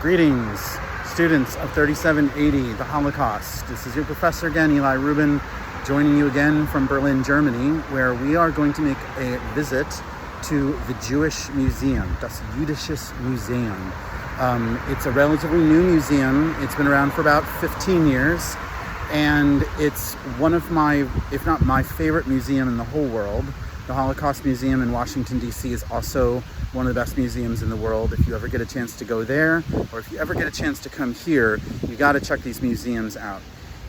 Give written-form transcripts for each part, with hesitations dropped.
Greetings, students of 3780, the Holocaust. This is your professor again, Eli Rubin, joining you again from Berlin, Germany, where we are going to make a visit to the Jewish Museum, das Jüdisches Museum. It's a relatively new museum. It's been around for about 15 years, and it's one of my, if not my favorite museum in the whole world. The Holocaust Museum in Washington, D.C. is also one of the best museums in the world. If you ever get a chance to go there, or if you ever get a chance to come here, you got to check these museums out.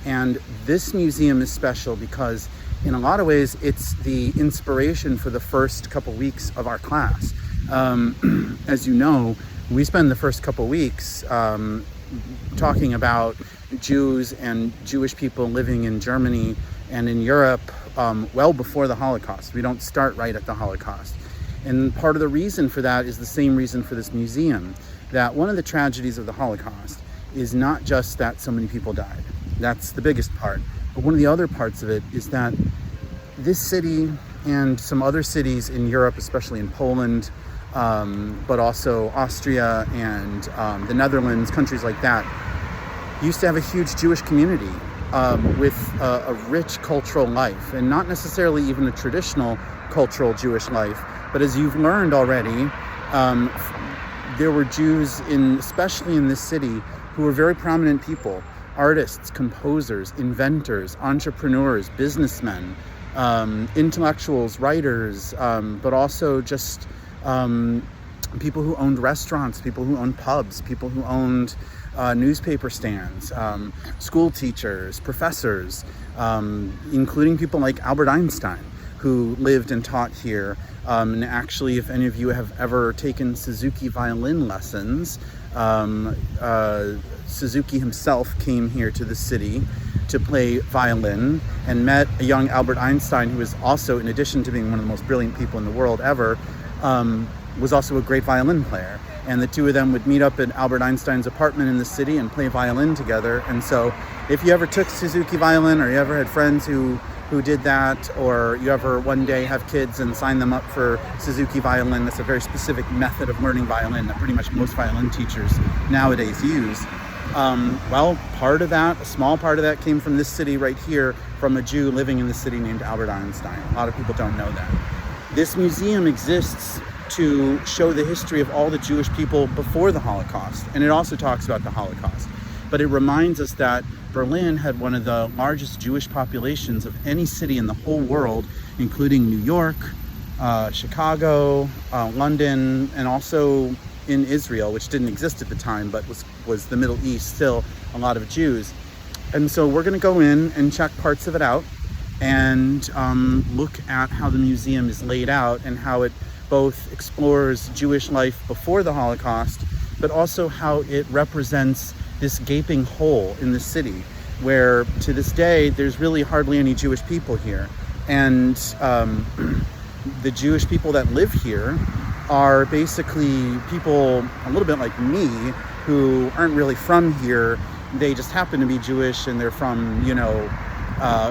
And this museum is special because in a lot of ways, it's the inspiration for the first couple weeks of our class. As you know, we spend the first couple weeks talking about Jews and Jewish people living in Germany and in Europe well before the Holocaust. We don't start right at the Holocaust. And part of the reason for that is the same reason for this museum, that one of the tragedies of the Holocaust is not just that so many people died. That's the biggest part. But one of the other parts of it is that this city and some other cities in Europe, especially in Poland, but also Austria and the Netherlands, countries like that, used to have a huge Jewish community with a rich cultural life, and not necessarily even a traditional cultural Jewish life. But as you've learned already, there were Jews, especially in this city, who were very prominent people: artists, composers, inventors, entrepreneurs, businessmen, intellectuals, writers, but also just people who owned restaurants, people who owned pubs, people who owned newspaper stands, school teachers, professors, including people like Albert Einstein, who lived and taught here. And actually, if any of you have ever taken Suzuki violin lessons, Suzuki himself came here to the city to play violin and met a young Albert Einstein, who was also, in addition to being one of the most brilliant people in the world ever, was also a great violin player. And the two of them would meet up at Albert Einstein's apartment in the city and play violin together. And so if you ever took Suzuki violin, or you ever had friends who did that, or you ever one day have kids and sign them up for Suzuki violin, that's a very specific method of learning violin that pretty much most violin teachers nowadays use. Well, part of that, a small part of that, came from this city right here, from a Jew living in the city named Albert Einstein. A lot of people don't know that. This museum exists to show the history of all the Jewish people before the Holocaust, and it also talks about the Holocaust. But it reminds us that Berlin had one of the largest Jewish populations of any city in the whole world, including New York, Chicago, London, and also in Israel, which didn't exist at the time, but was the Middle East, still a lot of Jews. And so we're going to go in and check parts of it out and look at how the museum is laid out and how it both explores Jewish life before the Holocaust, but also how it represents this gaping hole in the city, where to this day there's really hardly any Jewish people here. And the Jewish people that live here are basically people a little bit like me, who aren't really from here. They just happen to be Jewish, and they're from,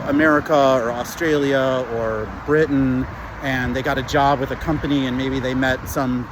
America or Australia or Britain, and they got a job with a company, and maybe they met some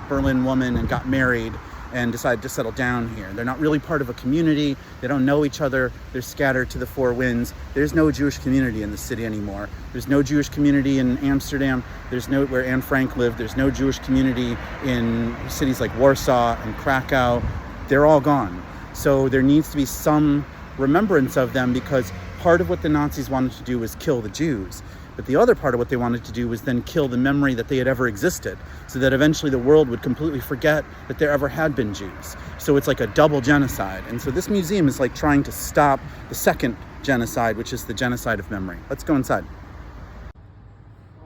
Berlin woman and got married and decided to settle down here. They're not really part of a community. They don't know each other. They're scattered to the four winds. There's no Jewish community in the city anymore. There's no Jewish community in Amsterdam. There's no, where Anne Frank lived. There's no Jewish community in cities like Warsaw and Krakow. They're all gone. So there needs to be some remembrance of them, because part of what the Nazis wanted to do was kill the Jews. But the other part of what they wanted to do was then kill the memory that they had ever existed, so that eventually the world would completely forget that there ever had been Jews. So it's like a double genocide. And so this museum is like trying to stop the second genocide, which is the genocide of memory. Let's go inside.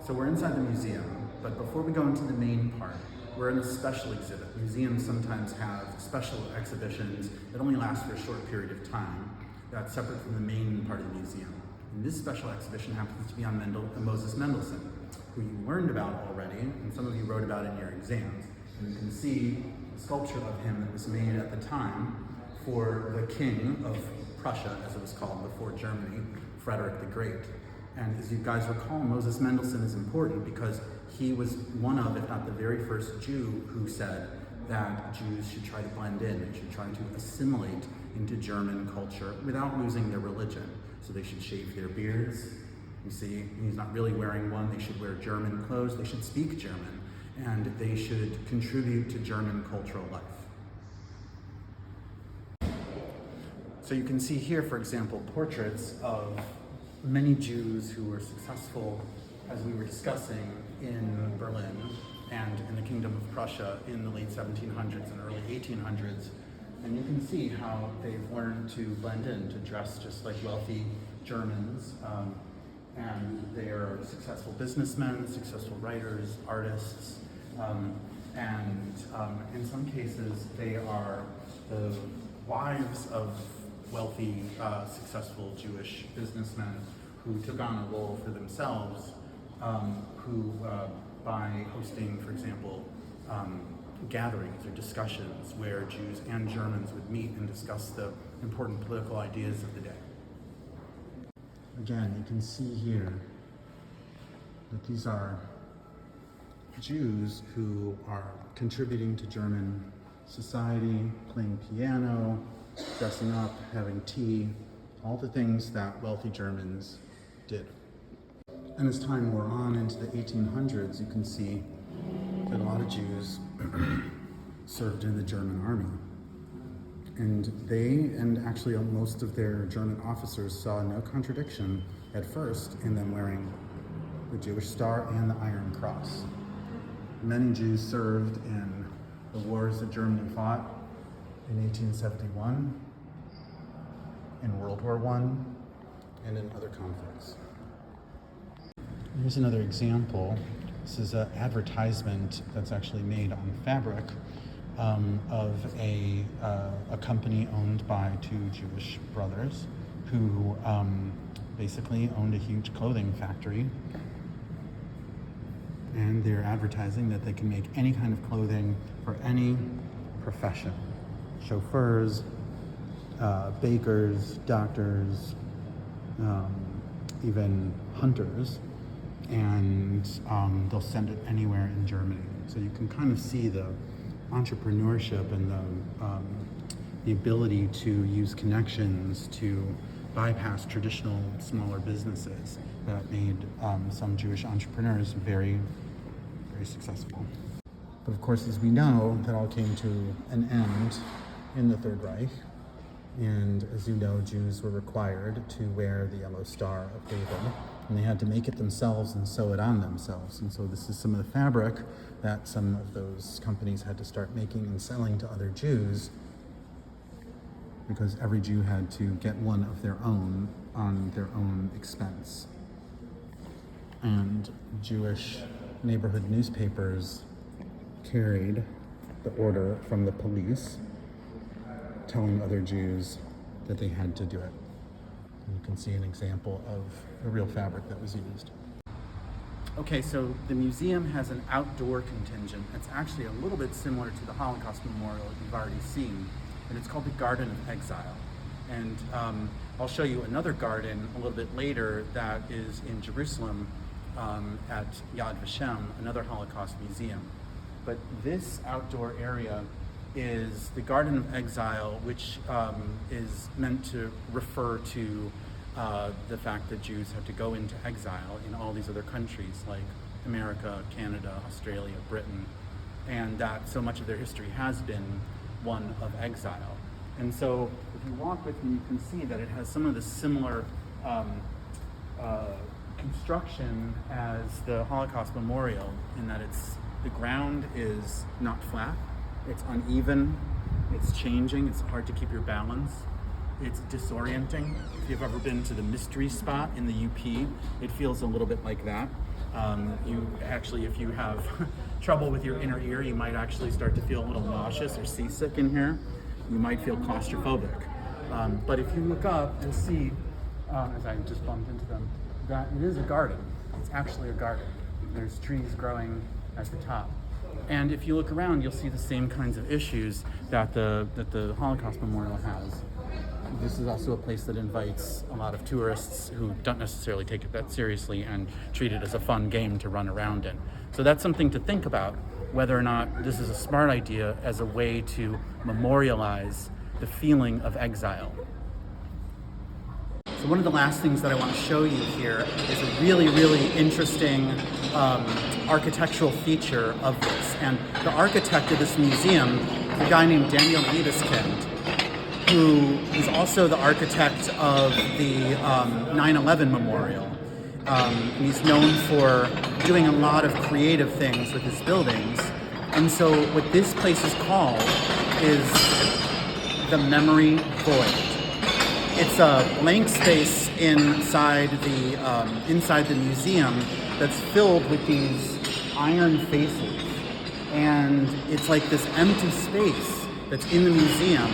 So we're inside the museum, but before we go into the main part, we're in a special exhibit. Museums sometimes have special exhibitions that only last for a short period of time. That's separate from the main part of the museum. And this special exhibition happens to be on Moses Mendelssohn, who you learned about already, and some of you wrote about in your exams. And you can see a sculpture of him that was made at the time for the king of Prussia, as it was called before Germany, Frederick the Great. And as you guys recall, Moses Mendelssohn is important because he was one of, if not the very first Jew who said that Jews should try to blend in. They should try to assimilate into German culture without losing their religion. So they should shave their beards. You see, he's not really wearing one. They should wear German clothes. They should speak German. And they should contribute to German cultural life. So you can see here, for example, portraits of many Jews who were successful, as we were discussing, in Berlin and in the Kingdom of Prussia in the late 1700s and early 1800s. And you can see how they've learned to blend in, to dress just like wealthy Germans. And they are successful businessmen, successful writers, artists, and in some cases they are the wives of wealthy, successful Jewish businessmen who took on a role for themselves, who by hosting, for example, gatherings or discussions where Jews and Germans would meet and discuss the important political ideas of the day. Again, you can see here that these are Jews who are contributing to German society, playing piano, dressing up, having tea, all the things that wealthy Germans did. And as time wore on into the 1800s, you can see that a lot of Jews served in the German army. And they, and actually most of their German officers, saw no contradiction at first in them wearing the Jewish star and the Iron Cross. Many Jews served in the wars that Germany fought in 1871, in World War I, and in other conflicts. Here's another example. This is an advertisement that's actually made on fabric of a company owned by two Jewish brothers who basically owned a huge clothing factory. And they're advertising that they can make any kind of clothing for any profession. Chauffeurs, bakers, doctors, even hunters. And they'll send it anywhere in Germany. So you can kind of see the entrepreneurship and the ability to use connections to bypass traditional smaller businesses that made some Jewish entrepreneurs very, very successful. But of course, as we know, that all came to an end in the Third Reich. And as you know, Jews were required to wear the yellow star of David, and they had to make it themselves and sew it on themselves. And so this is some of the fabric that some of those companies had to start making and selling to other Jews, because every Jew had to get one of their own on their own expense. And Jewish neighborhood newspapers carried the order from the police telling other Jews that they had to do it. And you can see an example of the real fabric that was used. Okay, so the museum has an outdoor contingent that's actually a little bit similar to the Holocaust Memorial that you've already seen, and it's called the Garden of Exile. And I'll show you another garden a little bit later that is in Jerusalem at Yad Vashem, another Holocaust museum. But this outdoor area is the Garden of Exile, which is meant to refer to the fact that Jews had to go into exile in all these other countries like America, Canada, Australia, Britain, and that so much of their history has been one of exile. And so if you walk with me, you can see that it has some of the similar construction as the Holocaust Memorial, in that the ground is not flat, it's uneven, it's changing, it's hard to keep your balance, it's disorienting. If you've ever been to the mystery spot in the UP, it feels a little bit like that. You actually, if you have trouble with your inner ear, you might actually start to feel a little nauseous or seasick in here. You might feel claustrophobic. But if you look up and see, as I just bumped into them, that it is a garden. It's actually a garden. There's trees growing at the top. And if you look around, you'll see the same kinds of issues that the Holocaust Memorial has. This is also a place that invites a lot of tourists who don't necessarily take it that seriously and treat it as a fun game to run around in. So that's something to think about whether or not this is a smart idea as a way to memorialize the feeling of exile. So one of the last things that I want to show you here is a really, really interesting architectural feature of this. And the architect of this museum is a guy named Daniel Liebeskind, who is also the architect of the 9/11 Memorial. And he's known for doing a lot of creative things with his buildings. And so what this place is called is the Memory Void. It's a blank space inside the museum that's filled with these iron faces. And it's like this empty space that's in the museum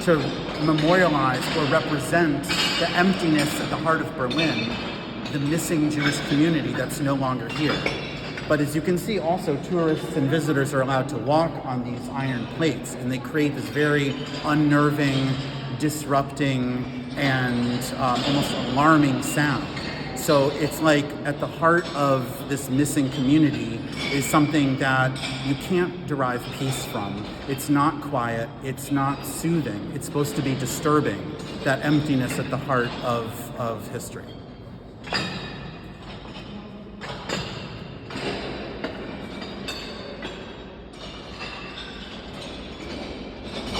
to memorialize or represent the emptiness at the heart of Berlin, the missing Jewish community that's no longer here. But as you can see, also tourists and visitors are allowed to walk on these iron plates, and they create this very unnerving, disrupting, and almost alarming sound. So it's like at the heart of this missing community is something that you can't derive peace from. It's not quiet, it's not soothing, it's supposed to be disturbing, that emptiness at the heart of history.